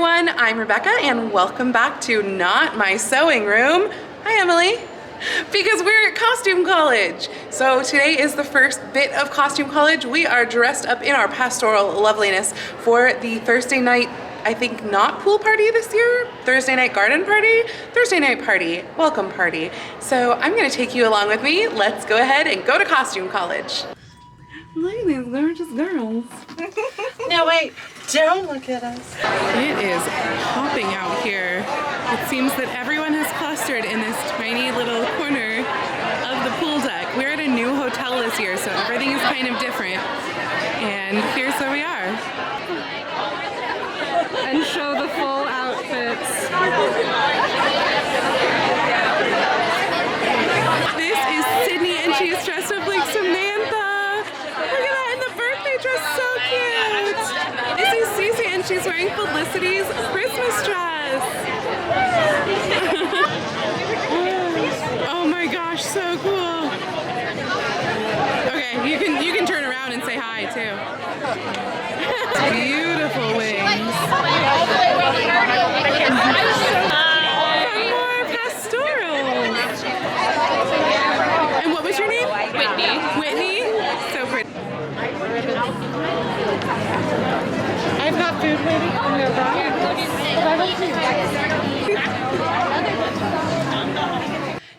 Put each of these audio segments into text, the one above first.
everyone, I'm Rebecca and welcome back to Not My Sewing Room. Hi Emily. Because we're at Costume College. So today is the first bit of Costume College. We are dressed up in our pastoral loveliness for the Thursday night, I think not pool party this year, Thursday night garden party, Thursday night party, welcome party. So I'm gonna take you along with me. Let's go ahead and go to Costume College. Look at these gorgeous girls. No, wait, don't look at us. It is hopping out here. It seems that everyone has clustered in this tiny little corner of the pool deck. We're at a new hotel this year, so everything is kind of different. And here's where we are. And show the full outfits. This is Sydney, and she is dressed up like Samantha. Look at that in the birthday dress, so cute. This is Cece, and she's wearing Felicity's Christmas dress. Oh my gosh, so cool. Okay, you can turn around and say hi too. Beautiful wings. More pastorals. And what was your name? Whitney. Whitney? So pretty. I've got food waiting on your bra.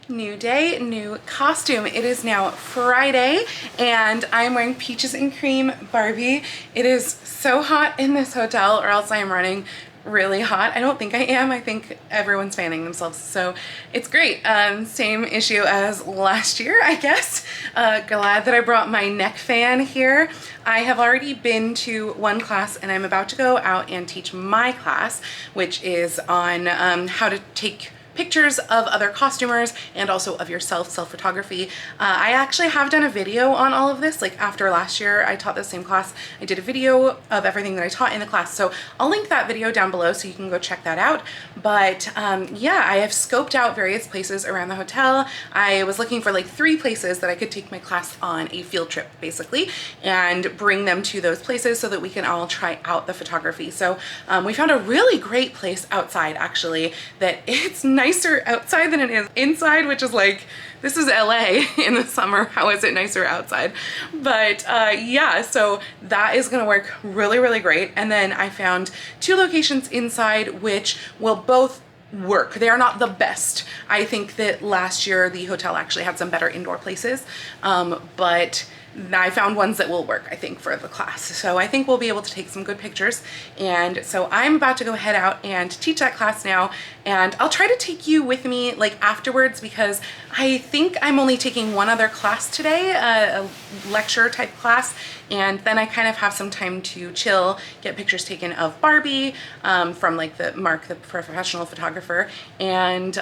New day, new costume. It is now Friday and I'm wearing Peaches and Cream Barbie. It is so hot in this hotel, or else I am running really hot. I don't think I am. I think everyone's fanning themselves, so it's great. Same issue as last year, I guess. Glad that I brought my neck fan here. I have already been to one class and I'm about to go out and teach my class, which is on how to take pictures of other costumers and also of yourself, self-photography. I actually have done a video on all of this. Like after last year I taught the same class, I did a video of everything that I taught in the class, so I'll link that video down below so you can go check that out. But yeah, I have scoped out various places around the hotel. I was looking for like 3 places that I could take my class on a field trip basically and bring them to those places so that we can all try out the photography. So we found a really great place outside actually, that it's nicer outside than it is inside, which is like, this is LA in the summer. How is it nicer outside? But yeah, so that is gonna work really, really great. And then I found 2 locations inside which will both work. They are not the best. I think that last year the hotel actually had some better indoor places, but I found ones that will work, I think, for the class. So I think we'll be able to take some good pictures. And so I'm about to go head out and teach that class now. And I'll try to take you with me like afterwards, because I think I'm only taking one other class today, a lecture type class. And then I kind of have some time to chill, get pictures taken of Barbie from like Mark, the professional photographer. And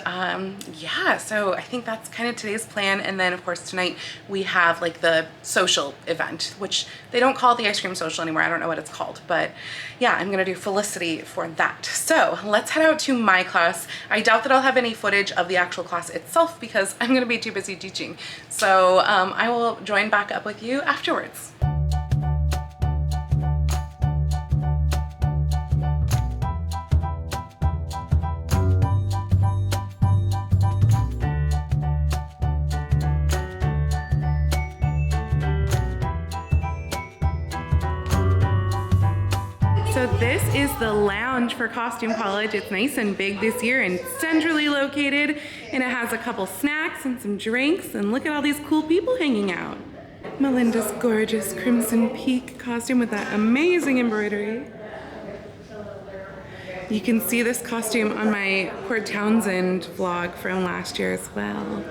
yeah, so I think that's kind of today's plan. And then of course tonight we have like the social event, which they don't call the ice cream social anymore. I don't know what it's called, but yeah, I'm gonna do Felicity for that. So let's head out to my class. I doubt that I'll have any footage of the actual class itself because I'm gonna be too busy teaching. So I will join back up with you afterwards. So this is the lounge for Costume College. It's nice and big this year and centrally located, and it has a couple snacks and some drinks, and look at all these cool people hanging out. Melinda's gorgeous Crimson Peak costume with that amazing embroidery. You can see this costume on my Port Townsend vlog from last year as well.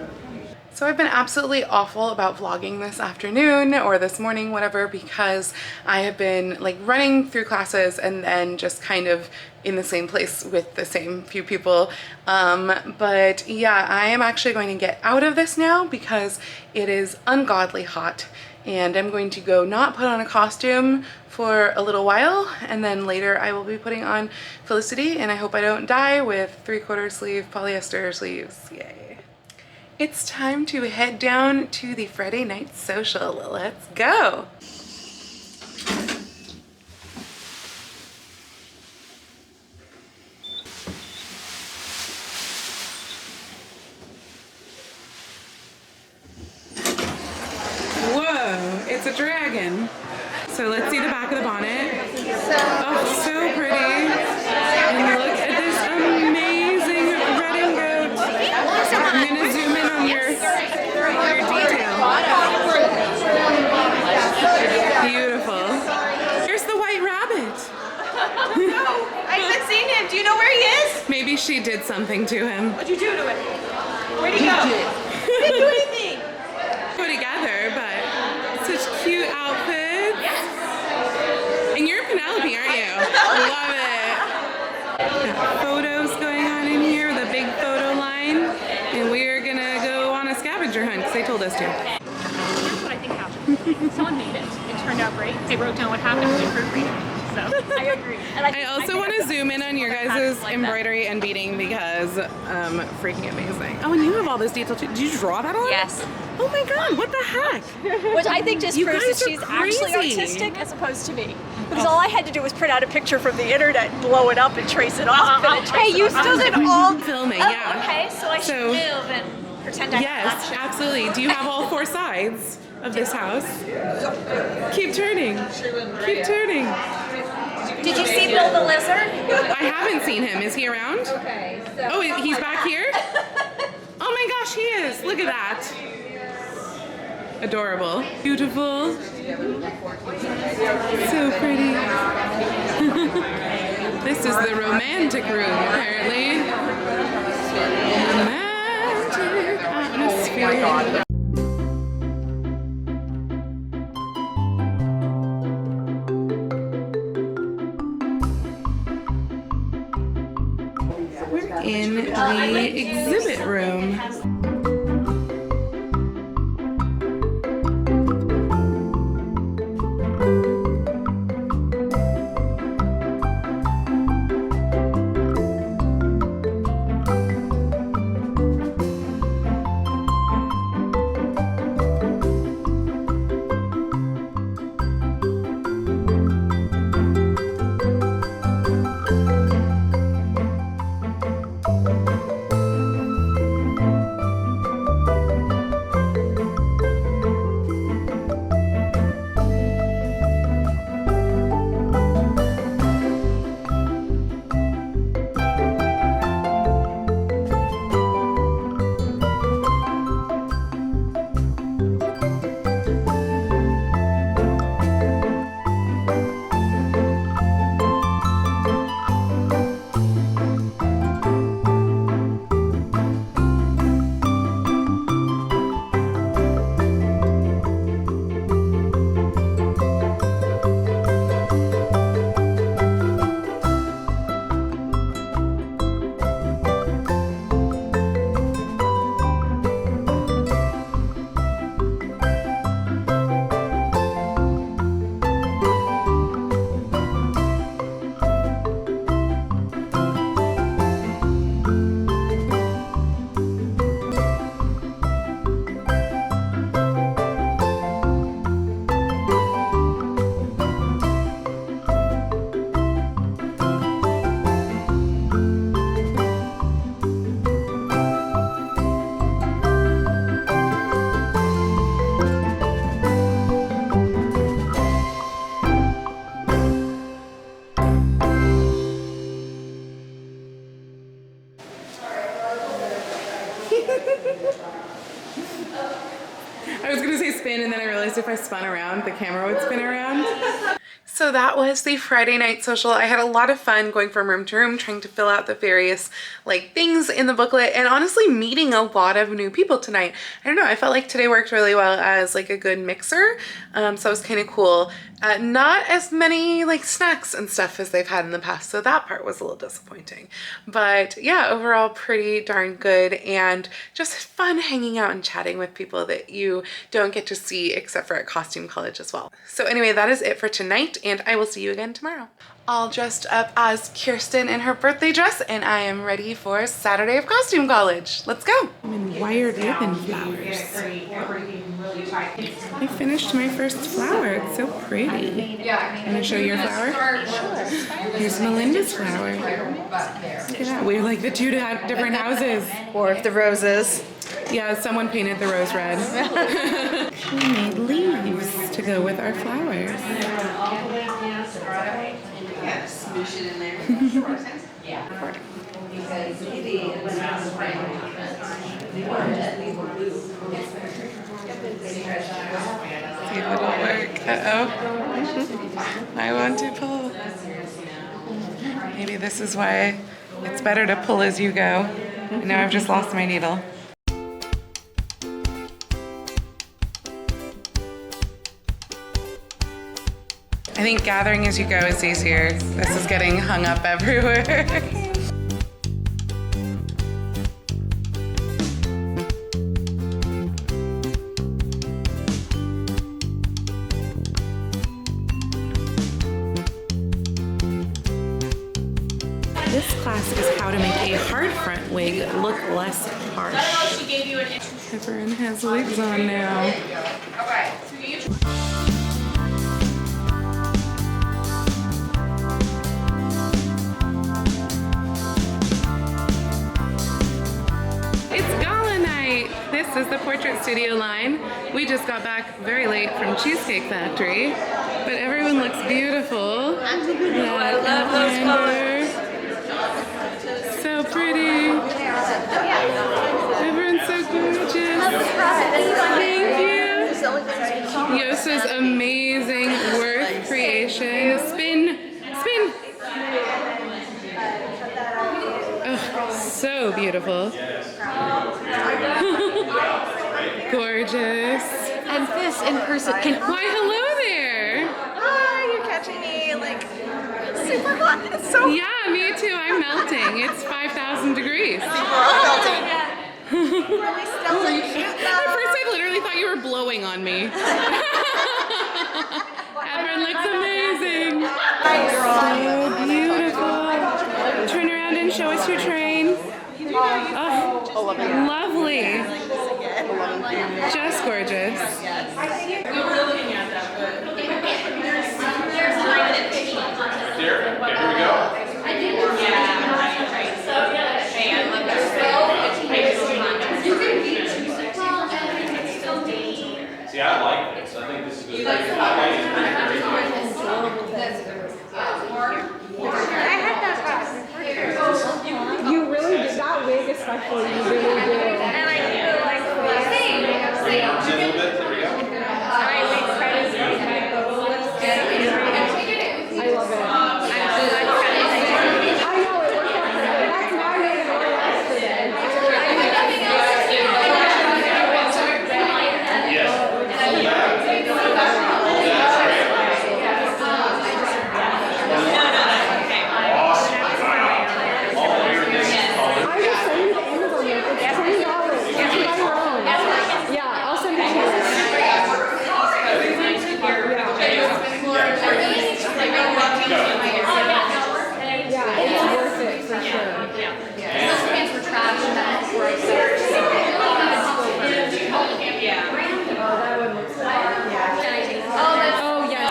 So I've been absolutely awful about vlogging this afternoon or this morning, whatever, because I have been like running through classes and then just kind of in the same place with the same few people. But yeah, I am actually going to get out of this now because it is ungodly hot, and I'm going to go not put on a costume for a little while, and then later I will be putting on Felicity, and I hope I don't die with 3/4 sleeve polyester sleeves. Yay. It's time to head down to the Friday night social. Let's go. So let's see the back of the bonnet. Oh, so pretty. And look at this amazing red and gold. I'm gonna zoom in on your detail. Beautiful. Here's the white rabbit. No, I haven't seen him. Do you know where he is? Maybe she did something to him. What'd you do to him? Where'd he go? He didn't do anything. Go together, but such cute outfits. Yes. And you're Penelope, aren't you? Love it. Got photos going on in here with a big photo line. And we're gonna go on a scavenger hunt because they told us to. Here's what I think happened. Someone made it. It turned out great. They wrote down what happened and we proofread it. So I agree. And I also want to zoom in on your guys' embroidery and beading because freaking amazing. Oh, and you have all this detail too. Did you draw that all? Yes. Oh my god, what the heck? Which I think just You proves guys that are she's actually crazy. artistic as opposed to me. Because all I had to do was print out a picture from the internet and blow it up and trace it off. Hey, you still did all Filming, Oh, yeah. okay, so I should So- move and pretend I'm Yes, not. absolutely. Do you have all 4 sides of this house? Keep turning. Keep turning. Did you see Bill the Lizard? I haven't seen him. Is he around? Okay. So Oh, he's back here? Oh my gosh, he is. Look at that. Adorable. Beautiful. So pretty. This is the romantic room, apparently. Romantic atmosphere. We're in the exhibit room. I was gonna say spin, and then I realized if I spun around, the camera would spin around. So that was the Friday night social. I had a lot of fun going from room to room, trying to fill out the various like things in the booklet, and honestly meeting a lot of new people tonight. I don't know, I felt like today worked really well as like a good mixer, so it was kind of cool. Not as many like snacks and stuff as they've had in the past, so that part was a little disappointing. But yeah, overall pretty darn good, and just fun hanging out and chatting with people that you don't get to see except for at Costume College as well. So anyway, that is it for tonight, and I will see you again tomorrow. All dressed up as Kirsten in her birthday dress, and I am ready for Saturday of Costume College. Let's go. I'm in wired ribbon flowers. I finished my first flower. It's so pretty. Can I show your flower? Here's Melinda's flower. Look at that. We're like the two different houses. Or if the roses. Yeah, someone painted the rose red. We made leaves. to go with our flowers. Smoosh it in there. See if it'll work. Uh-oh. I want to pull. Maybe this is why it's better to pull as you go. And now I've just lost my needle. I think gathering as you go is easier. This is getting hung up everywhere. This class is how to make a hard front wig look less harsh. Everyone has wigs on now. It's gala night. This is the Portrait Studio line. We just got back very late from Cheesecake Factory, but everyone looks beautiful. I love those colors. So pretty. Everyone's so gorgeous. Thank you. Yosa's amazing worth creation. Spin, spin. Oh, so beautiful. Gorgeous. And this in person. Why, hello there. Hi, you're catching me like super hot. It's so Yeah, me too. I'm melting. It's 5,000 degrees. At first I literally thought you were blowing on me. Everyone looks amazing. So beautiful. Turn around and show us your train. Oh, lovely. Just gorgeous. There? Okay, here we go. See, I like this. I think this is good. You really did that wig, especially. You really did. And I feel like A little bit. There we go. I love it. I know it worked out perfect. That's my way to work yesterday. I just send you the Amazon link. It's $20. It's by your own. Yeah, I'll send it to you. Yeah, it's worth it for sure. Oh, yeah.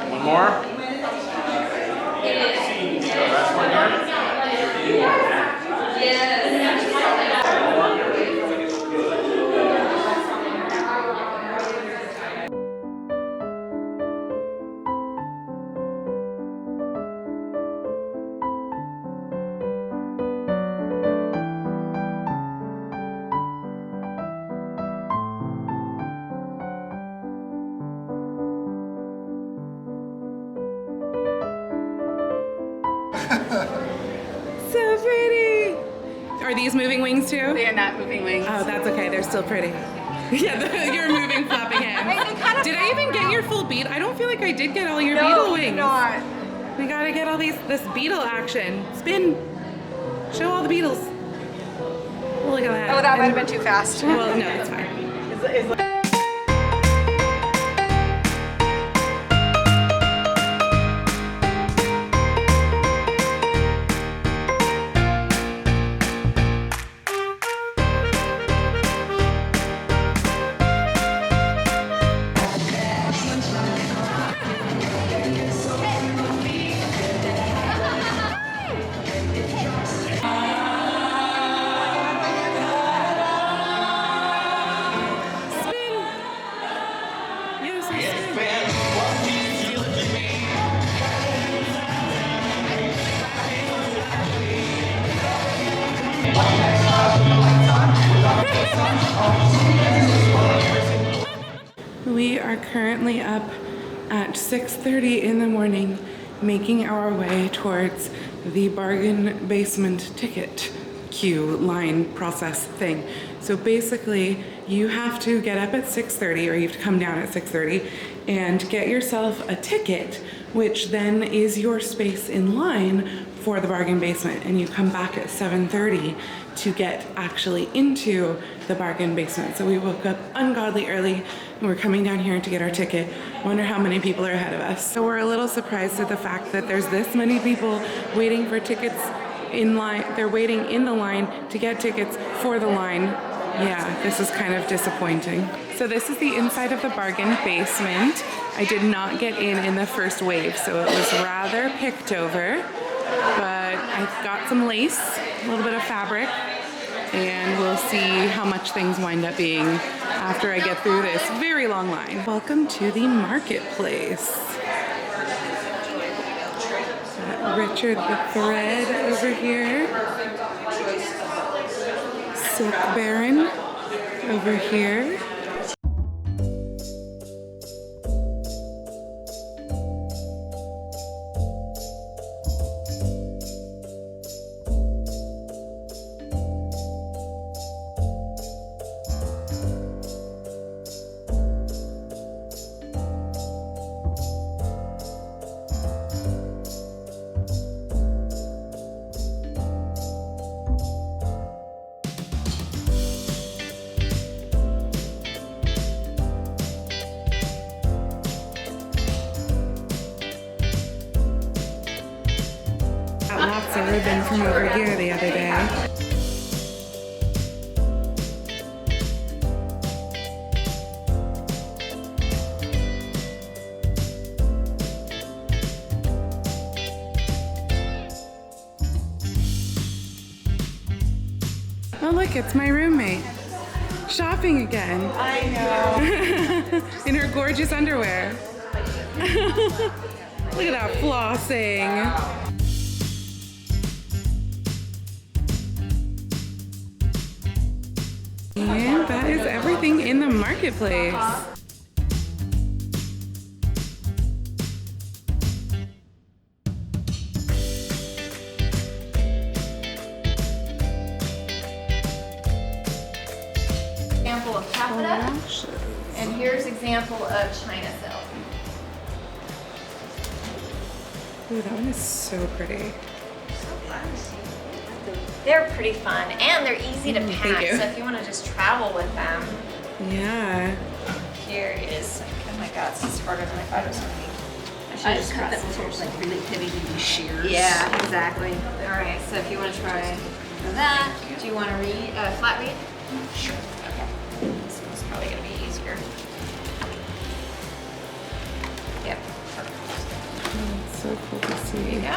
One more. Last one here. So pretty. Are these moving wings too? They are not moving wings. Oh, that's okay. They're still pretty. Yeah, you're moving, flapping hands. Did I even get your full beat? I don't feel like I did get all your beetle wings. not. We gotta get all this beetle action. Spin. Show all the beetles. Look at that. Oh, that might have been too fast. Well, no, it's fine. We are currently up at 6:30 in the morning, making our way towards the bargain basement ticket queue line process thing. So basically, you have to get up at 6:30, or you have to come down at 6:30 and get yourself a ticket, which then is your space in line for the bargain basement, and you come back at 7:30 to get actually into the bargain basement. So we woke up ungodly early and we're coming down here to get our ticket. Wonder how many people are ahead of us. So we're a little surprised at the fact that there's this many people waiting for tickets in line. They're waiting in the line to get tickets for the line. Yeah, this is kind of disappointing. So this is the inside of the bargain basement. I did not get in the first wave, so it was rather picked over. But I've got some lace, a little bit of fabric, and we'll see how much things wind up being after I get through this very long line. Welcome to the marketplace. Got Richard the Thread over here. Silk Baron over here. Got lots of ribbon from over here the other day. Oh look, it's my roommate. Shopping again. I know. In her gorgeous underwear. Look at that flossing. And that is everything in the marketplace. Example of taffeta, and here's example of China silk. Ooh, that one is so pretty. They're pretty fun and they're easy to Thank pack. you. So if you want to just travel with them, Yeah. here is. Oh my God, this is harder than I thought it was going to be. I just cut that with like really heavy duty shears. Yeah, exactly. All right, so if you want to try that, do you want to read flat read? Sure. Okay. This one's probably going to be easier. Yep. Perfect. It's so cool to see. There you go.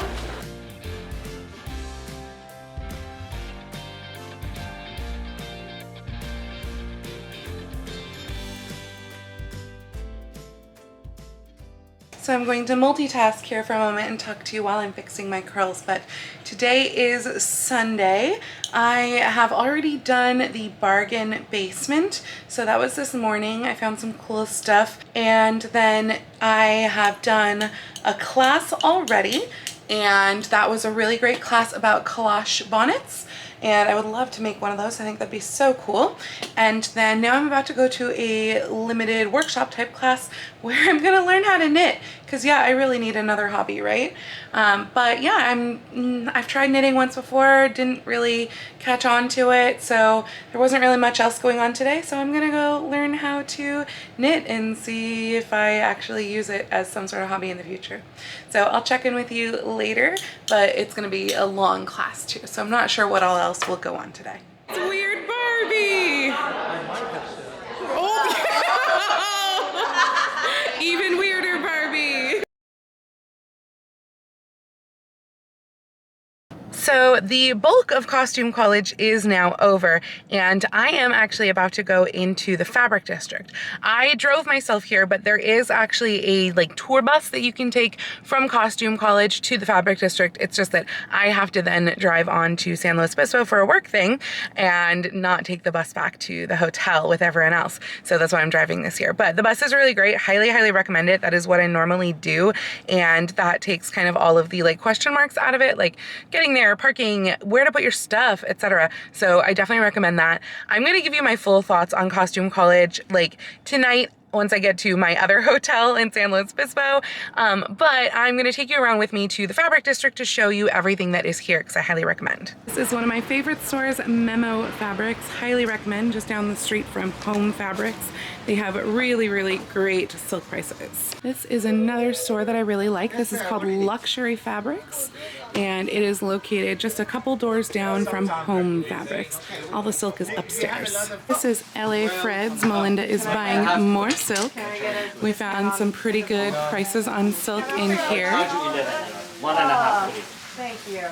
So I'm going to multitask here for a moment and talk to you while I'm fixing my curls, but today is Sunday. I have already done the bargain basement, so that was this morning. I found some cool stuff, and then I have done a class already, and that was a really great class about calash bonnets. And I would love to make one of those. I think that'd be so cool. And then now I'm about to go to a limited workshop type class where I'm gonna learn how to knit. Cause yeah, I really need another hobby, right? But yeah, I've tried knitting once before, didn't really catch on to it. So there wasn't really much else going on today. So I'm gonna go learn how to knit and see if I actually use it as some sort of hobby in the future. So I'll check in with you later, but it's gonna be a long class too. So I'm not sure what all else will go on today. It's weird Barbie! Oh, even weirder Barbie! So the bulk of Costume College is now over, and I am actually about to go into the fabric district. I drove myself here, but there is actually a like tour bus that you can take from Costume College to the fabric district. It's just that I have to then drive on to San Luis Obispo for a work thing and not take the bus back to the hotel with everyone else. So that's why I'm driving this year. But the bus is really great. Highly, highly recommend it. That is what I normally do. And that takes kind of all of the like question marks out of it, like getting there, parking, where to put your stuff, etc. So I definitely recommend that. I'm going to give you my full thoughts on Costume College like tonight once I get to my other hotel in San Luis Obispo. But I'm going to take you around with me to the fabric district to show you everything that is here because I highly recommend. This is one of my favorite stores, Memo Fabrics. Highly recommend, just down the street from Home Fabrics. They have really, really great silk prices. This is another store that I really like. This is called Luxury Fabrics, and it is located just a couple doors down from Home Fabrics. All the silk is upstairs. This is LA Fred's. Melinda is buying more silk. We found some pretty good prices on silk in here. 1.5. Thank you.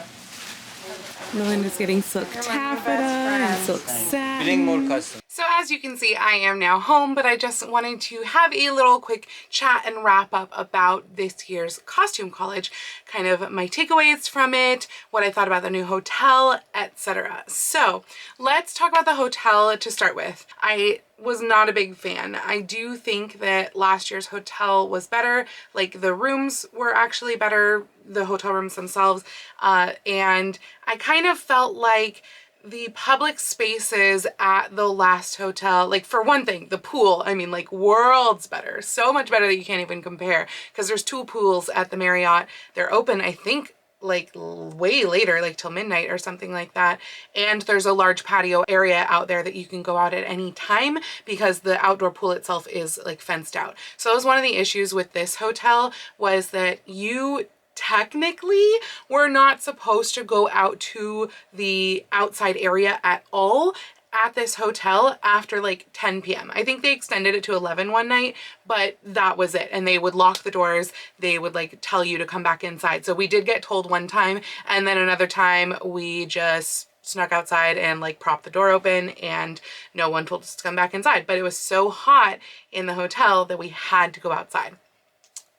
Melinda's getting silk taffeta and silk satin. So as you can see, I am now home, but I just wanted to have a little quick chat and wrap up about this year's Costume College, kind of my takeaways from it, what I thought about the new hotel, etc. So let's talk about the hotel to start with. I was not a big fan. I do think that last year's hotel was better. Like the rooms were actually better, the hotel rooms themselves, and I kind of felt like the public spaces at the last hotel, like for one thing, the pool, I mean like worlds better, so much better that you can't even compare, because there's 2 pools at the Marriott. They're open, I think, like way later, like till midnight or something like that. And there's a large patio area out there that you can go out at any time because the outdoor pool itself is like fenced out. So that was one of the issues with this hotel, was that you technically we're not supposed to go out to the outside area at all at this hotel after like 10 p.m. I think they extended it to 11 one night, but that was it. And they would lock the doors. They would like tell you to come back inside. So we did get told one time, and then another time we just snuck outside and like propped the door open and no one told us to come back inside. But it was so hot in the hotel that we had to go outside.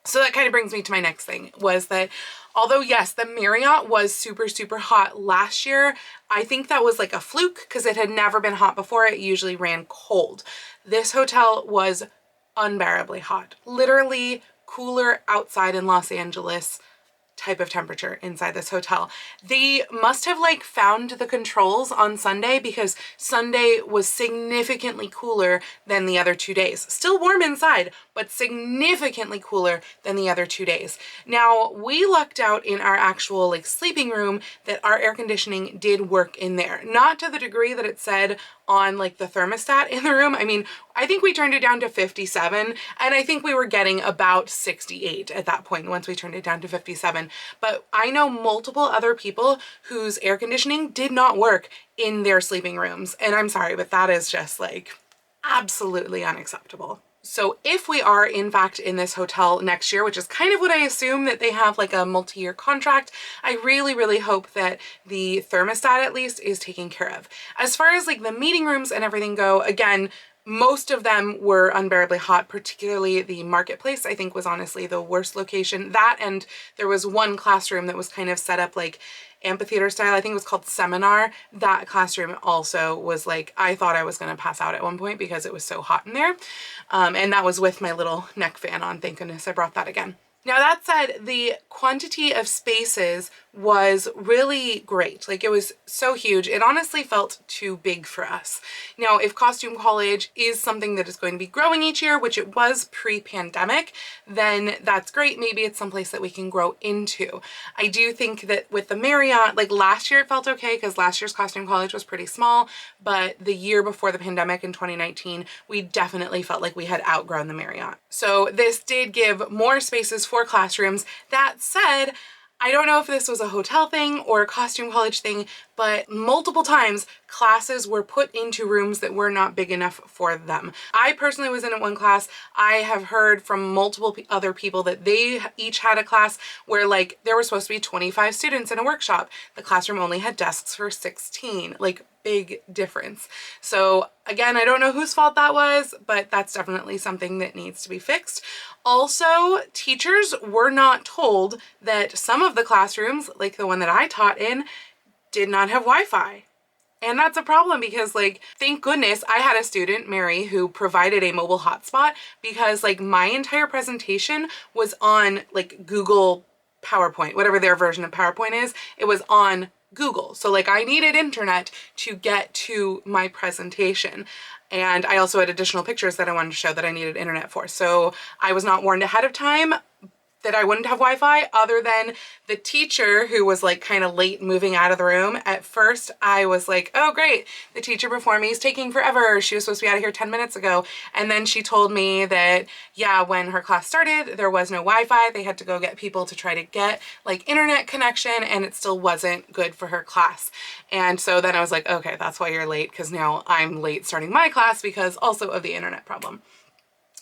So that kind of brings me to my next thing, was that although yes, the Marriott was super, super hot last year, I think that was like a fluke because it had never been hot before. It usually ran cold. This hotel was unbearably hot, literally cooler outside in Los Angeles type of temperature inside this hotel. They must have like found the controls on Sunday, because Sunday was significantly cooler than the other 2 days. Still warm inside, but significantly cooler than the other 2 days. Now, we lucked out in our actual like sleeping room that our air conditioning did work in there. Not to the degree that it said on like the thermostat in the room. I mean, I think we turned it down to 57, and I think we were getting about 68 at that point once we turned it down to 57. But I know multiple other people whose air conditioning did not work in their sleeping rooms. And I'm sorry, but that is just like absolutely unacceptable. So if we are in fact in this hotel next year, which is kind of what I assume, that they have like a multi-year contract, I really, really hope that the thermostat at least is taken care of. As far as like the meeting rooms and everything go, again, most of them were unbearably hot, particularly the marketplace, I think was honestly the worst location. That, and there was one classroom that was kind of set up like amphitheater style. I think it was called Seminar. That classroom also was like, I thought I was going to pass out at one point because it was so hot in there. And that was with my little neck fan on. Thank goodness I brought that again. Now that said, the quantity of spaces was really great. Like, it was so huge. It honestly felt too big for us. Now, if Costume College is something that is going to be growing each year, which it was pre-pandemic, then that's great. Maybe it's someplace that we can grow into. I do think that with the Marriott, like last year it felt okay because last year's Costume College was pretty small, but the year before the pandemic in 2019, we definitely felt like we had outgrown the Marriott. So this did give more spaces for classrooms. That said, I don't know if this was a hotel thing or a costume college thing, but multiple times classes were put into rooms that were not big enough for them. I personally was in one class. I have heard from multiple other people that they each had a class where like there were supposed to be 25 students in a workshop. The classroom only had desks for 16, like big difference. So again, I don't know whose fault that was, but that's definitely something that needs to be fixed. Also, teachers were not told that some of the classrooms, like the one that I taught in, did not have Wi-Fi. And that's a problem because like, thank goodness I had a student, Mary, who provided a mobile hotspot because like my entire presentation was on like Google PowerPoint, whatever their version of PowerPoint is, it was on Google. So like I needed internet to get to my presentation. And I also had additional pictures that I wanted to show that I needed internet for. So I was not warned ahead of time that I wouldn't have Wi-Fi, other than the teacher who was like kind of late moving out of the room. At first I was like, oh great, the teacher before me is taking forever. She was supposed to be out of here 10 minutes ago. And then she told me that, yeah, when her class started, there was no Wi-Fi. They had to go get people to try to get like internet connection, and it still wasn't good for her class. And so then I was like, okay, that's why you're late, because now I'm late starting my class because also of the internet problem.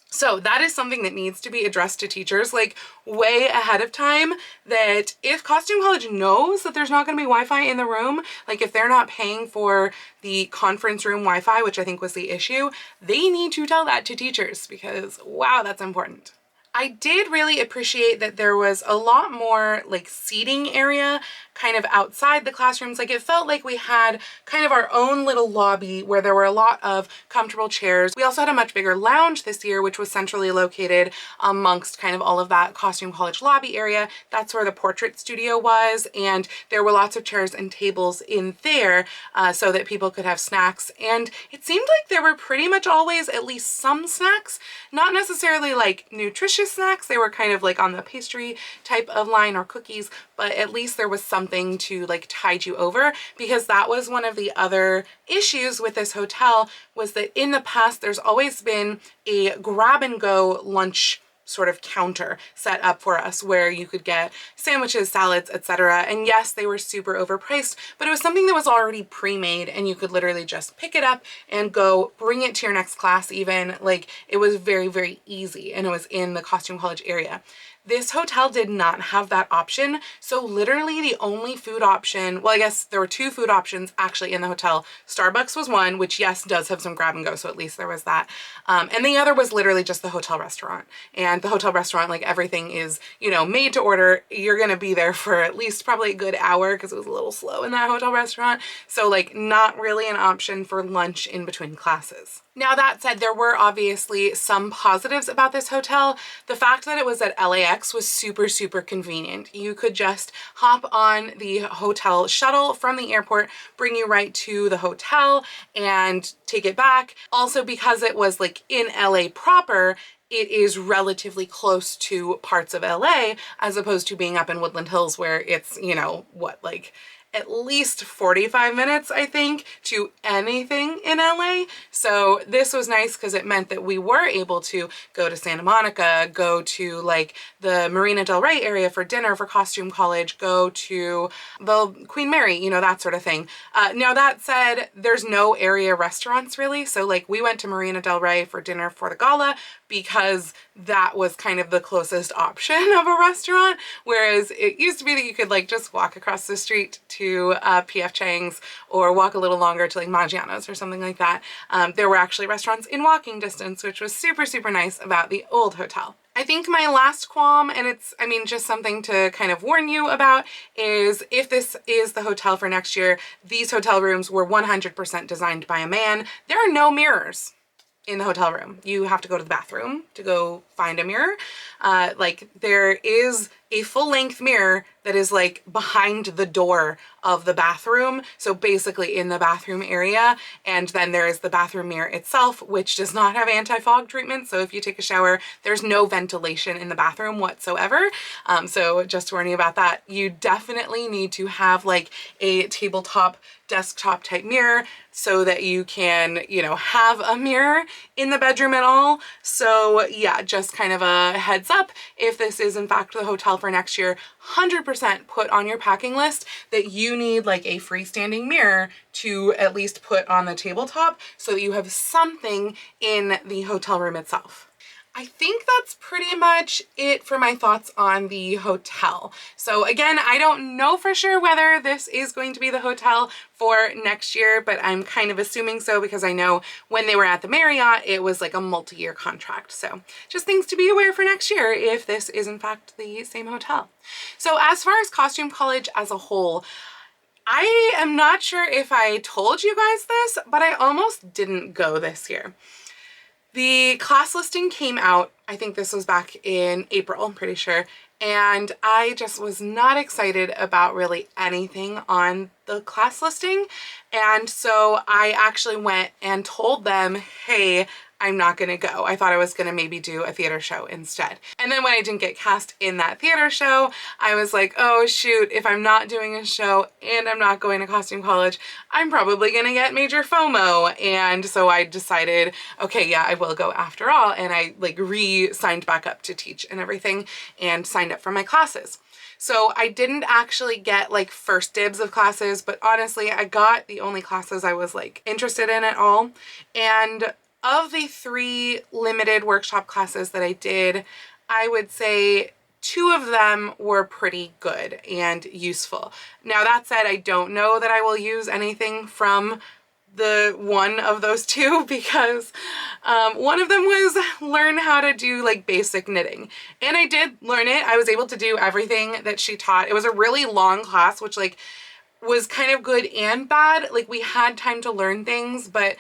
So that is something that needs to be addressed to teachers like way ahead of time, that if Costume College knows that there's not going to be Wi-Fi in the room, like if they're not paying for the conference room Wi-Fi, which I think was the issue, they need to tell that to teachers because wow, that's important. I did really appreciate that there was a lot more like seating area kind of outside the classrooms. Like it felt like we had kind of our own little lobby where there were a lot of comfortable chairs. We also had a much bigger lounge this year, which was centrally located amongst kind of all of that Costume College lobby area. That's where the portrait studio was, and there were lots of chairs and tables in there so that people could have snacks. And it seemed like there were pretty much always at least some snacks, not necessarily like nutritious snacks. They were kind of like on the pastry type of line or cookies, but at least there was something to like tide you over, because that was one of the other issues with this hotel, was that in the past there's always been a grab and go lunch sort of counter set up for us where you could get sandwiches, salads, etc. And yes, they were super overpriced, but it was something that was already pre-made and you could literally just pick it up and go bring it to your next class even. Like it was very, very easy, and it was in the Costume College area. This hotel did not have that option. So literally the only food option, well, I guess there were two food options actually in the hotel. Starbucks was one, which yes, does have some grab and go. So at least there was that. And the other was literally just the hotel restaurant. And the hotel restaurant, like everything is, you know, made to order. You're going to be there for at least probably a good hour because it was a little slow in that hotel restaurant. So like not really an option for lunch in between classes. Now that said, there were obviously some positives about this hotel. The fact that it was at LAX was super, super convenient. You could just hop on the hotel shuttle from the airport, bring you right to the hotel and take it back. Also, because it was like in LA proper, it is relatively close to parts of LA as opposed to being up in Woodland Hills where it's, you know, what, like at least 45 minutes, I think, to anything in LA. So this was nice because it meant that we were able to go to Santa Monica, go to like the Marina Del Rey area for dinner for Costume College, go to the Queen Mary, you know, that sort of thing. Now that said, there's no area restaurants really. So like we went to Marina Del Rey for dinner for the gala because that was kind of the closest option of a restaurant. Whereas it used to be that you could like just walk across the street to P.F. Chang's or walk a little longer to like Maggiano's or something like that. There were actually restaurants in walking distance, which was super, super nice about the old hotel. I think my last qualm, and it's, I mean, just something to kind of warn you about, is if this is the hotel for next year, these hotel rooms were 100% designed by a man. There are no mirrors in the hotel room. You have to go to the bathroom to go find a mirror. Like there is a full-length mirror that is like behind the door of the bathroom. So basically in the bathroom area. And then there is the bathroom mirror itself, which does not have anti-fog treatment. So if you take a shower, there's no ventilation in the bathroom whatsoever. So just warning you about that. You definitely need to have like a tabletop desktop type mirror so that you can, you know, have a mirror in the bedroom at all. So yeah, just kind of a heads up, if this is in fact the hotel for next year, 100% put on your packing list that you need like a freestanding mirror to at least put on the tabletop so that you have something in the hotel room itself. I think that's pretty much it for my thoughts on the hotel. So again, I don't know for sure whether this is going to be the hotel for next year, but I'm kind of assuming so because I know when they were at the Marriott, it was like a multi-year contract. So just things to be aware for next year if this is in fact the same hotel. So as far as Costume College as a whole, I am not sure if I told you guys this, but I almost didn't go this year. The class listing came out, I think this was back in April, I'm pretty sure, and I just was not excited about really anything on the class listing. And so I actually went and told them, hey, I'm not gonna go. I thought I was gonna maybe do a theater show instead. And then when I didn't get cast in that theater show, I was like, oh shoot, if I'm not doing a show and I'm not going to Costume College, I'm probably gonna get major FOMO. And so I decided, okay, yeah, I will go after all. And I like re-signed back up to teach and everything and signed up for my classes. So I didn't actually get like first dibs of classes, but honestly, I got the only classes I was like interested in at all. And of the 3 limited workshop classes that I did, I would say 2 of them were pretty good and useful. Now that said, I don't know that I will use anything from the one of those 2 because one of them was learn how to do like basic knitting, and I did learn it. I was able to do everything that she taught. It was a really long class, which like was kind of good and bad. Like we had time to learn things, but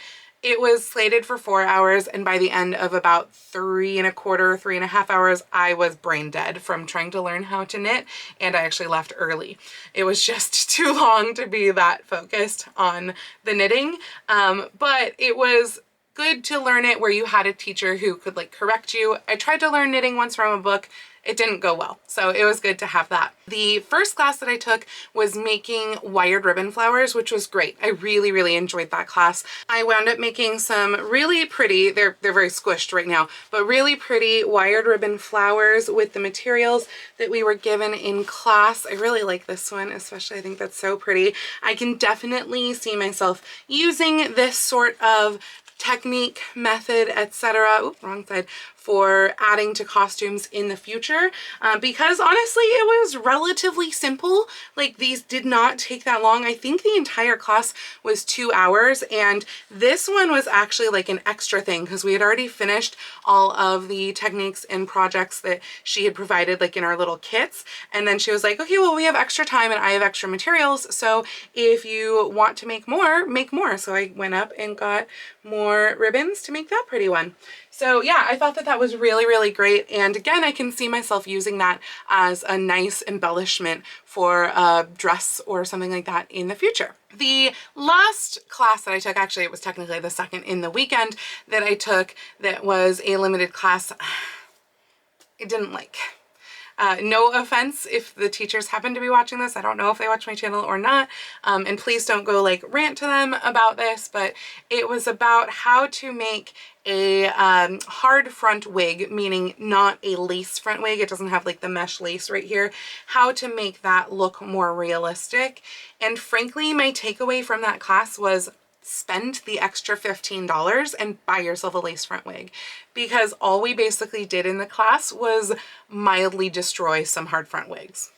it was slated for 4 hours, and by the end of about 3.25 hours, I was brain dead from trying to learn how to knit, and I actually left early. It was just too long to be that focused on the knitting, but it was good to learn it where you had a teacher who could like correct you. I tried to learn knitting once from a book. It didn't go well, so it was good to have that. The first class that I took was making wired ribbon flowers, which was great. I really enjoyed that class. I wound up making some really pretty, they're very squished right now, but really pretty wired ribbon flowers with the materials that we were given in class. I really like this one, especially. I think that's so pretty. I can definitely see myself using this sort of technique, method, etc. Oop, wrong side. For adding to costumes in the future, because honestly it was relatively simple. Like these did not take that long. I think the entire class was 2 hours, and this one was actually like an extra thing because we had already finished all of the techniques and projects that she had provided like in our little kits, and then she was like, okay, well we have extra time and I have extra materials, so if you want to make more, make more. So I went up and got more ribbons to make that pretty one. So yeah, I thought that that was really great, and again I can see myself using that as a nice embellishment for a dress or something like that in the future. The last class that I took, actually it was technically the second in the weekend that I took, that was a limited class I didn't like. No offense if the teachers happen to be watching this. I don't know if they watch my channel or not, and please don't go like rant to them about this, but it was about how to make a hard front wig, meaning not a lace front wig. It doesn't have like the mesh lace right here. How to make that look more realistic. And frankly, my takeaway from that class was spend the extra $15 and buy yourself a lace front wig, because all we basically did in the class was mildly destroy some hard front wigs.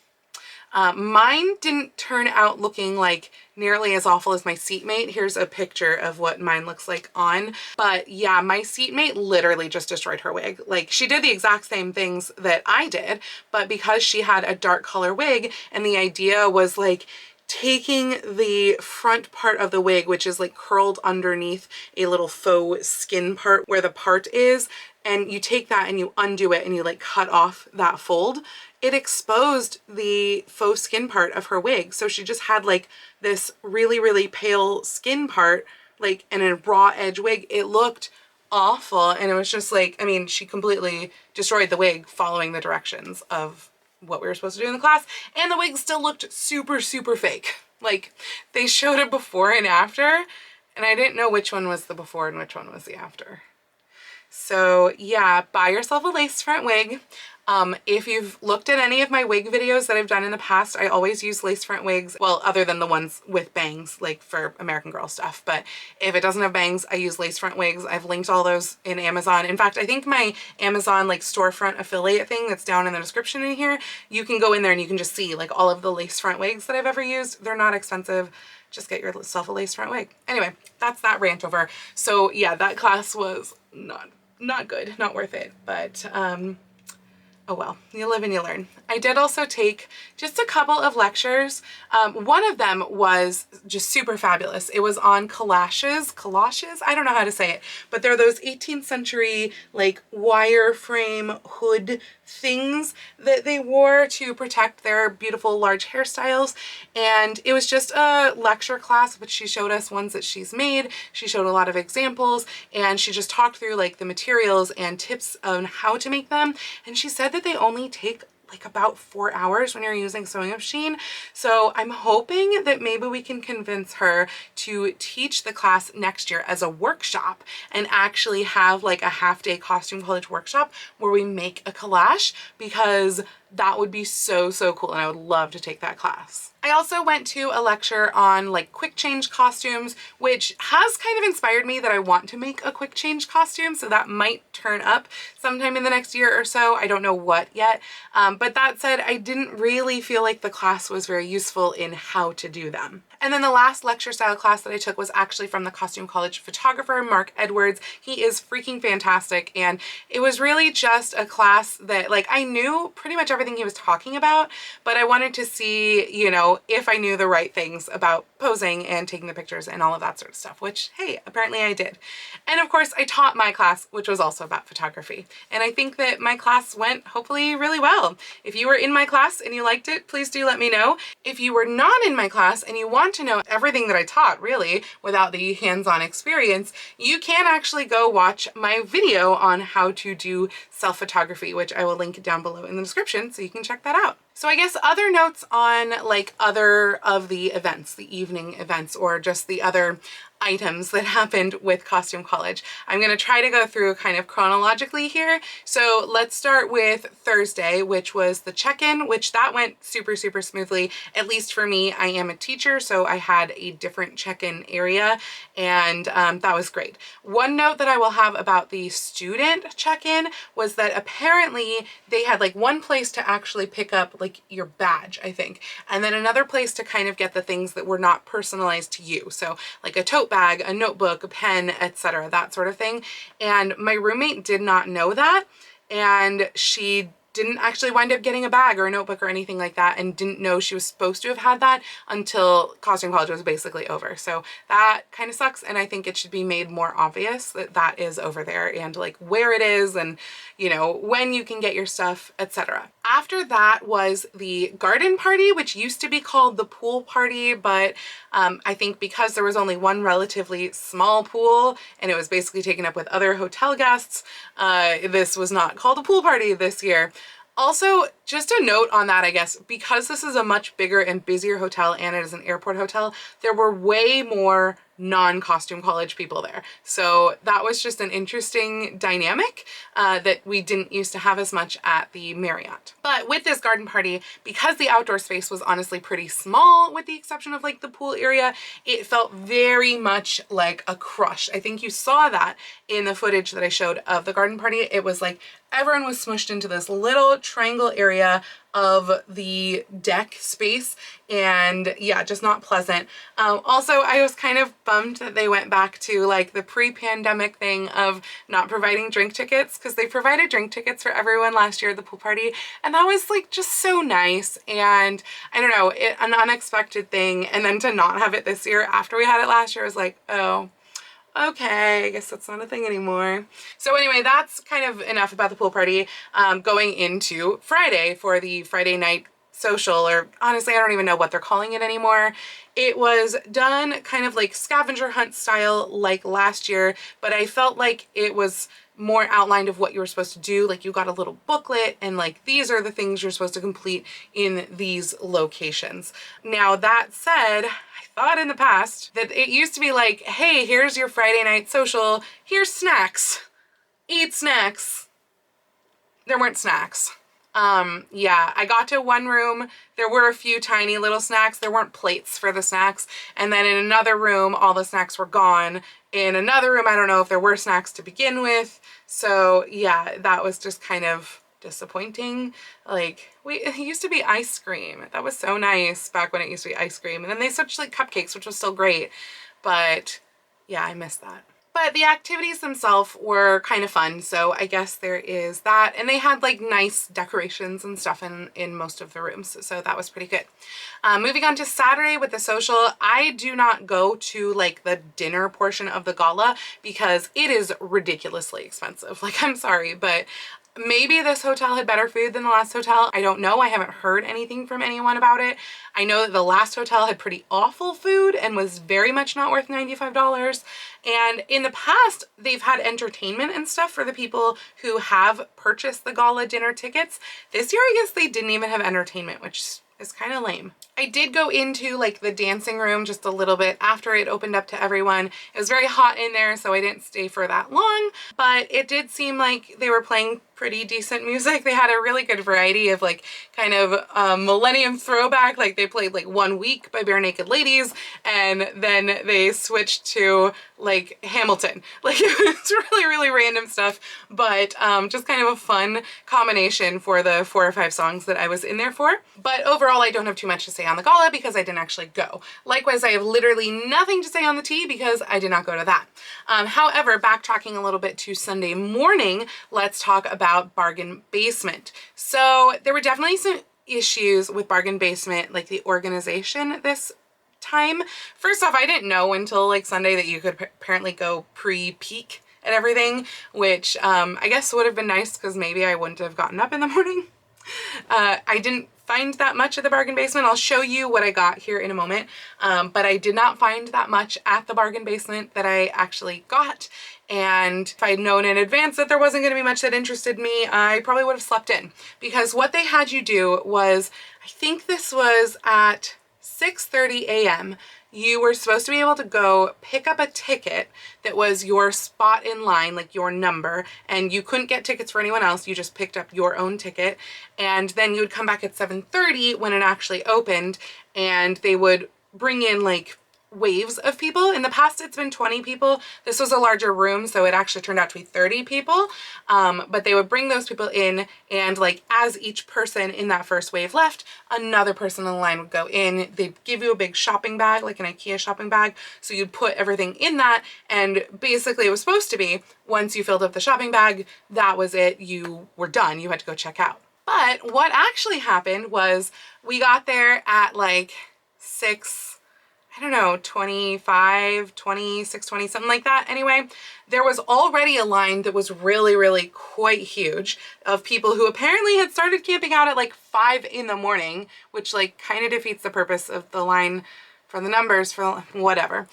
Mine didn't turn out looking like nearly as awful as my seatmate. Here's a picture of what mine looks like on. But yeah, my seatmate literally just destroyed her wig. Like she did the exact same things that I did, but because she had a dark color wig and the idea was like taking the front part of the wig, which is like curled underneath a little faux skin part where the part is, and you take that and you undo it and you like cut off that fold, it exposed the faux skin part of her wig. So she just had like this really pale skin part, like in a raw edge wig. It looked awful, and it was just like, I mean, she completely destroyed the wig following the directions of what we were supposed to do in the class, and the wig still looked super fake. Like they showed a before and after, and I didn't know which one was the before and which one was the after. So yeah, buy yourself a lace front wig. If you've looked at any of my wig videos that I've done in the past, I always use lace front wigs. Well, other than the ones with bangs, like for American Girl stuff. But if it doesn't have bangs, I use lace front wigs. I've linked all those in Amazon. In fact, I think my Amazon like storefront affiliate thing that's down in the description in here, you can go in there and you can just see like all of the lace front wigs that I've ever used. They're not expensive. Just get yourself a lace front wig. Anyway, that's that rant over. So yeah, that class was not good, not worth it. But oh well, you live and you learn. I did also take just a couple of lectures. One of them was just super fabulous. It was on collages, I don't know how to say it, but they're those 18th century like wireframe hood things that they wore to protect their beautiful large hairstyles. And it was just a lecture class, but she showed us ones that she's made. She showed a lot of examples and she just talked through like the materials and tips on how to make them. And she said that they only take like about 4 hours when you're using a sewing machine. So I'm hoping that maybe we can convince her to teach the class next year as a workshop and actually have like a half-day costume college workshop where we make a collage, because that would be so cool and I would love to take that class. I also went to a lecture on like quick change costumes, which has kind of inspired me that I want to make a quick change costume, so that might turn up sometime in the next year or so. I don't know what yet, but that said, I didn't really feel like the class was very useful in how to do them. And then the last lecture style class that I took was actually from the Costume College photographer, Mark Edwards. He is freaking fantastic, and it was really just a class that like I knew pretty much everything he was talking about, but I wanted to see, you know, if I knew the right things about posing and taking the pictures and all of that sort of stuff, which, hey, apparently I did. And of course I taught my class, which was also about photography. And I think that my class went hopefully really well. If you were in my class and you liked it, please do let me know. If you were not in my class and you want to know everything that I taught really without the hands-on experience, you can actually go watch my video on how to do self-photography, which I will link down below in the description so you can check that out. So I guess other notes on like other of the events, the evening events, or just the other items that happened with Costume College. I'm going to try to go through kind of chronologically here. So let's start with Thursday, which was the check-in, which that went super smoothly. At least for me, I am a teacher, so I had a different check-in area, and that was great. One note that I will have about the student check-in was that apparently they had like one place to actually pick up like your badge, I think, and then another place to kind of get the things that were not personalized to you. So like a tote bag, a notebook, a pen, etc., that sort of thing. And my roommate did not know that, and she didn't actually wind up getting a bag or a notebook or anything like that, and didn't know she was supposed to have had that until Costume College was basically over. So that kind of sucks, and I think it should be made more obvious that that is over there and like where it is and, you know, when you can get your stuff, etc. After that was the garden party, which used to be called the pool party, but I think because there was only one relatively small pool and it was basically taken up with other hotel guests, this was not called a pool party this year. Also, just a note on that, I guess, because this is a much bigger and busier hotel and it is an airport hotel, there were way more non-Costume College people there. So that was just an interesting dynamic that we didn't used to have as much at the Marriott. But with this garden party, because the outdoor space was honestly pretty small with the exception of like the pool area, it felt very much like a crush. I think you saw that in the footage that I showed of the garden party. It was like everyone was smushed into this little triangle area of the deck space, and yeah, just not pleasant. Also, I was kind of bummed that they went back to like the pre-pandemic thing of not providing drink tickets, because they provided drink tickets for everyone last year at the pool party, and that was like just so nice. And I don't know, an unexpected thing, and then to not have it this year after we had it last year was like, oh, okay, I guess that's not a thing anymore. So anyway, that's kind of enough about the pool party. Going into Friday for the Friday night social, or honestly, I don't even know what they're calling it anymore. It was done kind of like scavenger hunt style like last year, but I felt like it was more outlined of what you were supposed to do. Like you got a little booklet and like these are the things you're supposed to complete in these locations. Now that said, I thought in the past that it used to be like, hey, here's your Friday night social, here's snacks. ate snacks. There weren't snacks. Yeah, I got to one room. There were a few tiny little snacks. There weren't plates for the snacks. And then in another room, all the snacks were gone. In another room, I don't know if there were snacks to begin with. So yeah, that was just kind of disappointing. Like, it used to be ice cream. That was so nice back when it used to be ice cream. And then they switched to like cupcakes, which was still great. But yeah, I miss that. But the activities themselves were kind of fun, so I guess there is that. And they had like nice decorations and stuff in most of the rooms, so that was pretty good. Moving on to Saturday with the social, I do not go to like the dinner portion of the gala because it is ridiculously expensive. Like, I'm sorry, but maybe this hotel had better food than the last hotel. I don't know. I haven't heard anything from anyone about it. I know that the last hotel had pretty awful food and was very much not worth $95. And in the past, they've had entertainment and stuff for the people who have purchased the gala dinner tickets. This year, I guess they didn't even have entertainment, which is kind of lame. I did go into like the dancing room just a little bit after it opened up to everyone. It was very hot in there, so I didn't stay for that long, but it did seem like they were playing pretty decent music. They had a really good variety of like kind of millennium throwback. Like they played like One Week by Bare Naked Ladies, and then they switched to like Hamilton. Like, it was really, really random stuff, but just kind of a fun combination for the 4 or 5 songs that I was in there for. But overall, I don't have too much to say on the gala because I didn't actually go. Likewise, I have literally nothing to say on the tea because I did not go to that. However, backtracking a little bit to Sunday morning, let's talk about Bargain Basement. So there were definitely some issues with Bargain Basement, like the organization this time. First off, I didn't know until like Sunday that you could apparently go pre-peak and everything, which I guess would have been nice because maybe I wouldn't have gotten up in the morning. I didn't find that much at the Bargain Basement. I'll show you what I got here in a moment, but I did not find that much at the Bargain Basement that I actually got. And if I had known in advance that there wasn't going to be much that interested me, I probably would have slept in, because what they had you do was, I think this was at 6:30 a.m. you were supposed to be able to go pick up a ticket that was your spot in line, like your number, and you couldn't get tickets for anyone else. You just picked up your own ticket, and then you would come back at 7:30 when it actually opened, and they would bring in like waves of people. In the past, it's been 20 people. This was a larger room, so it actually turned out to be 30 people. But they would bring those people in, and like as each person in that first wave left, another person in the line would go in. They'd give you a big shopping bag, like an IKEA shopping bag. So you'd put everything in that, and basically it was supposed to be, once you filled up the shopping bag, that was it. You were done. You had to go check out. But what actually happened was we got there at like 6:20, something like that. Anyway, there was already a line that was really, really quite huge of people who apparently had started camping out at like 5 in the morning, which like kind of defeats the purpose of the line for the numbers, for whatever.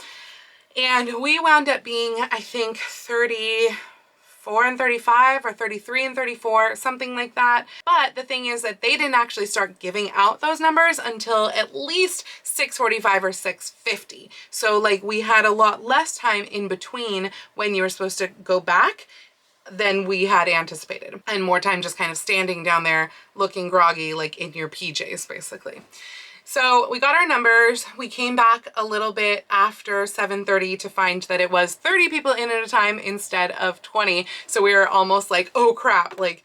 And we wound up being, I think, 34 and 35 or 33 and 34, something like that. But the thing is that they didn't actually start giving out those numbers until at least 6:45 or 6:50. So like we had a lot less time in between when you were supposed to go back than we had anticipated, and more time just kind of standing down there looking groggy, like in your PJs basically. So we got our numbers. We came back a little bit after 7:30 to find that it was 30 people in at a time instead of 20. So we were almost like, oh crap, like,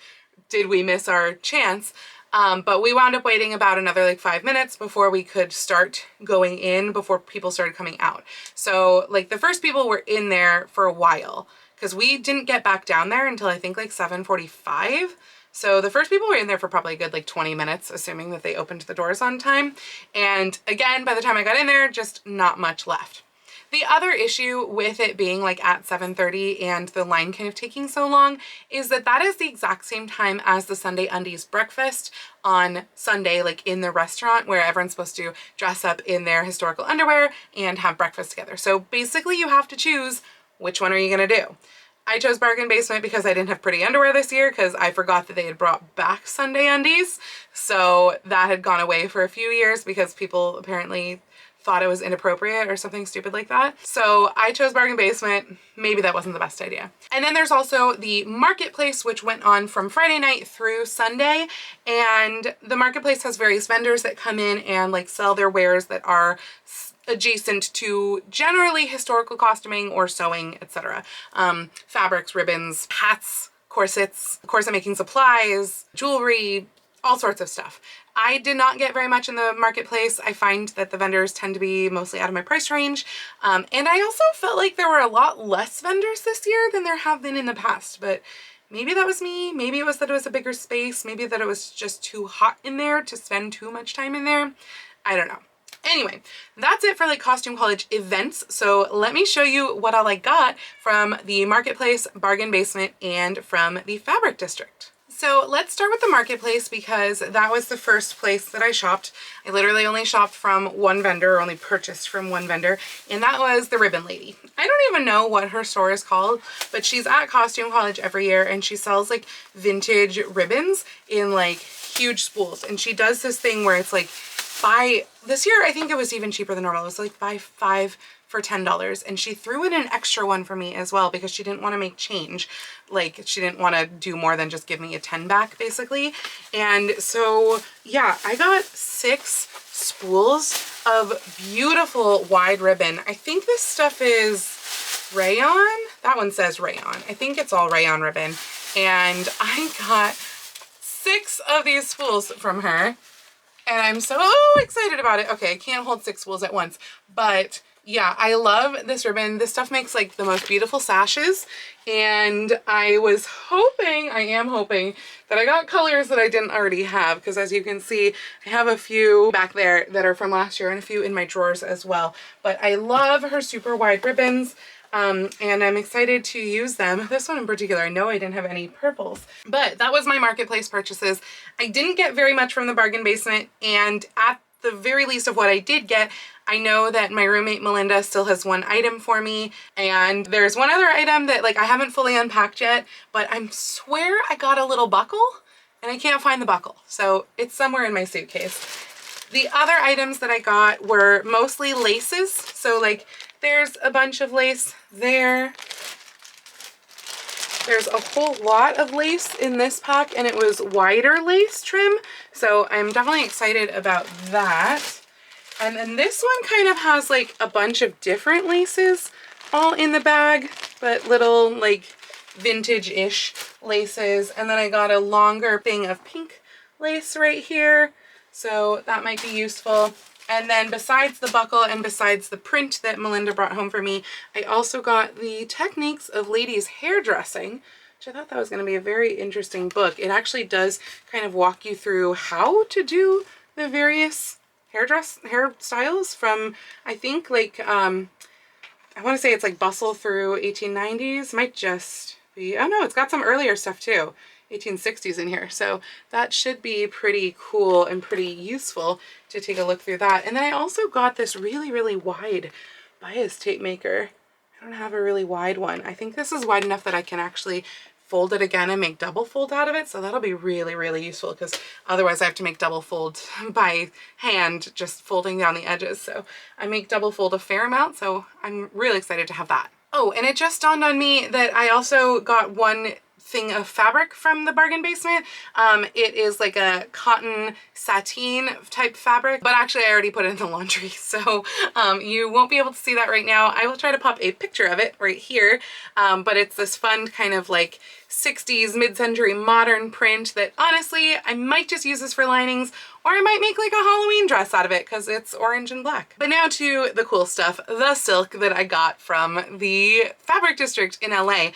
did we miss our chance? But we wound up waiting about another like 5 minutes before we could start going in, before people started coming out. So like the first people were in there for a while, because we didn't get back down there until I think like 7:45. So the first people were in there for probably a good like 20 minutes, assuming that they opened the doors on time. And again, by the time I got in there, just not much left. The other issue with it being like at 7:30 and the line kind of taking so long is that that is the exact same time as the Sunday Undies breakfast on Sunday, like in the restaurant, where everyone's supposed to dress up in their historical underwear and have breakfast together. So basically you have to choose, which one are you going to do? I chose Bargain Basement because I didn't have pretty underwear this year, because I forgot that they had brought back Sunday Undies. So that had gone away for a few years because people apparently thought it was inappropriate or something stupid like that. So I chose bargain basement. Maybe that wasn't the best idea. And then there's also the marketplace, which went on from Friday night through Sunday. And the marketplace has various vendors that come in and like sell their wares that are adjacent to generally historical costuming or sewing, etc. Fabrics, ribbons, hats, corsets, corset making supplies, jewelry, all sorts of stuff. I did not get very much in the marketplace. I find that the vendors tend to be mostly out of my price range. And I also felt like there were a lot less vendors this year than there have been in the past, but maybe that was me. Maybe it was that it was a bigger space. Maybe that it was just too hot in there to spend too much time in there. I don't know. Anyway, that's it for like Costume College events. So let me show you what all I got from the marketplace, bargain basement, and from the fabric district. So let's start with the marketplace because that was the first place that I shopped. I literally only shopped from one vendor, only purchased from one vendor, and that was the Ribbon Lady. I don't even know what her store is called, but she's at Costume College every year and she sells like vintage ribbons in like huge spools. And she does this thing where it's like this year I think it was even cheaper than normal. It was like buy 5 for $10, and she threw in an extra one for me as well because she didn't want to make change. Like she didn't want to do more than just give me a 10 back basically. And so yeah, I got 6 spools of beautiful wide ribbon. I think this stuff is rayon. That one says rayon. I think it's all rayon ribbon. And I got 6 of these spools from her. And I'm so excited about it. Okay, I can't hold 6 spools at once, but yeah, I love this ribbon. This stuff makes like the most beautiful sashes. And I am hoping that I got colors that I didn't already have, because as you can see, I have a few back there that are from last year and a few in my drawers as well. But I love her super wide ribbons. And I'm excited to use them. This one in particular, I know I didn't have any purples, but that was my marketplace purchases. I didn't get very much from the bargain basement, and at the very least of what I did get, I know that my roommate Melinda still has one item for me, and there's one other item that like I haven't fully unpacked yet, but I swear I got a little buckle and I can't find the buckle, so it's somewhere in my suitcase. The other items that I got were mostly laces, so like there's a bunch of lace there. There's a whole lot of lace in this pack, and it was wider lace trim, so I'm definitely excited about that. And then this one kind of has like a bunch of different laces all in the bag, but little like vintage-ish laces. And then I got a longer thing of pink lace right here, so that might be useful. And then besides the buckle and besides the print that Melinda brought home for me, I also got the Techniques of Ladies Hairdressing, which I thought that was going to be a very interesting book. It actually does kind of walk you through how to do the various hairstyles from, I think like, I want to say it's like Bustle through 1890s. Might just be, oh no, it's got some earlier stuff too. 1860s in here, so that should be pretty cool and pretty useful to take a look through that. And then I also got this really wide bias tape maker. I don't have a really wide one. I think this is wide enough that I can actually fold it again and make double fold out of it, so that'll be really useful, because otherwise I have to make double fold by hand, just folding down the edges. So I make double fold a fair amount, so I'm really excited to have that. Oh, and it just dawned on me that I also got one thing of fabric from the bargain basement. It is like a cotton sateen type fabric, but actually I already put it in the laundry, so you won't be able to see that right now. I will try to pop a picture of it right here, but it's this fun kind of like 60s mid-century modern print that honestly I might just use this for linings, or I might make like a Halloween dress out of it because it's orange and black. But now to the cool stuff, the silk that I got from the fabric district in LA.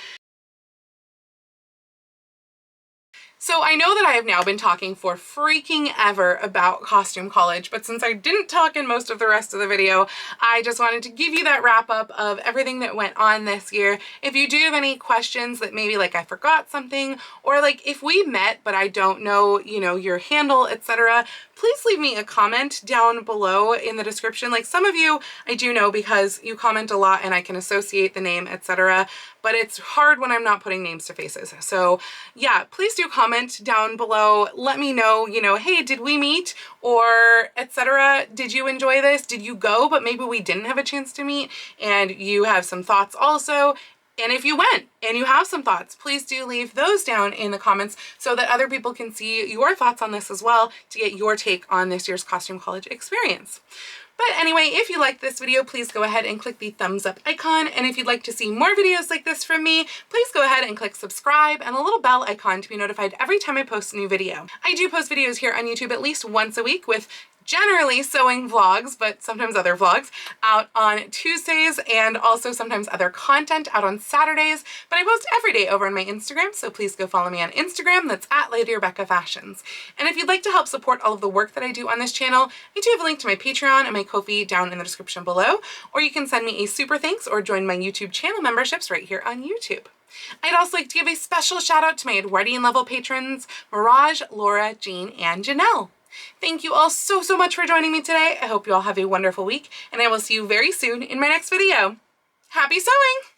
So I know that I have now been talking for freaking ever about Costume College, but since I didn't talk in most of the rest of the video, I just wanted to give you that wrap up of everything that went on this year. If you do have any questions that maybe like I forgot something, or like if we met but I don't know, you know, your handle, etc., please leave me a comment down below in the description. Like some of you I do know because you comment a lot and I can associate the name, etc., but it's hard when I'm not putting names to faces. So yeah, please do comment comment down below. Let me know, you know, hey, did we meet, or etc. Did you enjoy this? Did you go, but maybe we didn't have a chance to meet and you have some thoughts also? And if you went and you have some thoughts, please do leave those down in the comments so that other people can see your thoughts on this as well, to get your take on this year's Costume College experience. But anyway, if you liked this video, please go ahead and click the thumbs up icon. And if you'd like to see more videos like this from me, please go ahead and click subscribe and a little bell icon to be notified every time I post a new video. I do post videos here on YouTube at least once a week, with generally sewing vlogs, but sometimes other vlogs, out on Tuesdays, and also sometimes other content out on Saturdays. But I post every day over on my Instagram, so please go follow me on Instagram. That's at Lady Rebecca Fashions. And if you'd like to help support all of the work that I do on this channel, I do have a link to my Patreon and my Ko-fi down in the description below, or you can send me a super thanks or join my YouTube channel memberships right here on YouTube. I'd also like to give a special shout out to my Edwardian level patrons, Mirage, Laura, Jean, and Janelle. Thank you all so much for joining me today. I hope you all have a wonderful week, and I will see you very soon in my next video. Happy sewing!